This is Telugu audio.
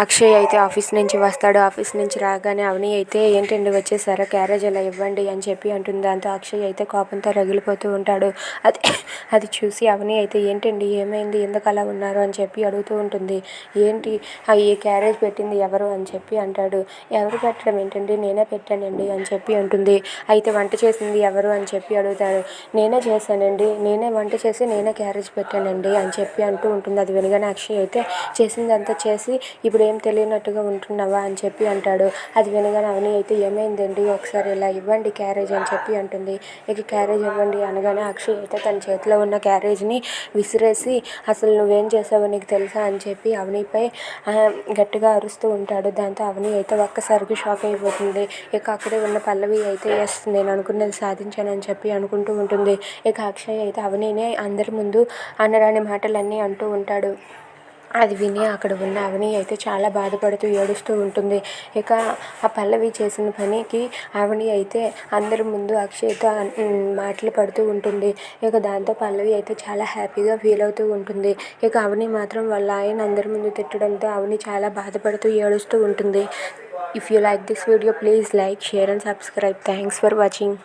అక్షయ్ అయితే ఆఫీస్ నుంచి వస్తాడు. ఆఫీస్ నుంచి రాగానే అవని అయితే ఏంటండి వచ్చేసారా, క్యారేజ్ అలా ఇవ్వండి అని చెప్పి అంటుంది. దాంతో అక్షయ్ అయితే కోపంతో రగిలిపోతూ ఉంటాడు. అది అది చూసి అవని అయితే ఏంటండి ఏమైంది, ఎందుకు అలా ఉన్నారు అని చెప్పి అడుగుతూ ఉంటుంది. ఏంటి ఈ క్యారేజ్ పెట్టింది ఎవరు అని చెప్పి అంటాడు. ఎవరు పెట్టడం ఏంటండి, నేనే పెట్టానండి అని చెప్పి అంటుంది. అయితే వంట చేసింది ఎవరు అని చెప్పి అడుగుతాడు. నేనే చేశానండి, నేనే వంట చేసి నేనే క్యారేజ్ పెట్టానండి అని చెప్పి అంటూ ఉంటుంది. అది వినగానే అక్షయ్ అయితే చేసిందంతా చేసి ఇప్పుడు ఏం తెలియనట్టుగా ఉంటున్నావా అని చెప్పి అంటాడు. అది వినగానే అవని అయితే ఏమైందండి, ఒకసారి ఇలా ఇవ్వండి క్యారేజ్ అని చెప్పి అంటుంది. ఇక క్యారేజ్ ఇవ్వండి అనగానే అక్షయ్ అయితే తన చేతిలో ఉన్న క్యారేజ్ని విసిరేసి అసలు నువ్వేం చేసావో నీకు తెలుసా అని చెప్పి అవనిపై గట్టిగా అరుస్తూ ఉంటాడు. దాంతో అవని అయితే ఒక్కసారికి షాక్ అయిపోతుంది. ఇక అక్కడే ఉన్న పల్లవి అయితే ఎస్ నేను అనుకున్నది సాధించానని చెప్పి అనుకుంటూ ఉంటుంది. ఇక అక్షయ్ అయితే అవనినే అందరి ముందు అనరాని మాటలన్నీ అంటూ ఉంటాడు. అది విని అక్కడ ఉన్న అవని అయితే చాలా బాధపడుతూ ఏడుస్తూ ఉంటుంది. ఇక ఆ పల్లవి చేసిన పనికి అవని అయితే అందరి ముందు అక్షయ్తో మాటలు పడుతూ ఉంటుంది. ఇక దాంతో పల్లవి అయితే చాలా హ్యాపీగా ఫీల్ అవుతూ ఉంటుంది. ఇక అవని మాత్రం వాళ్ళ ఆయన అందరి ముందు తిట్టడంతో అవని చాలా బాధపడుతూ ఏడుస్తూ ఉంటుంది. If you like this video please like, share and subscribe. Thanks for watching.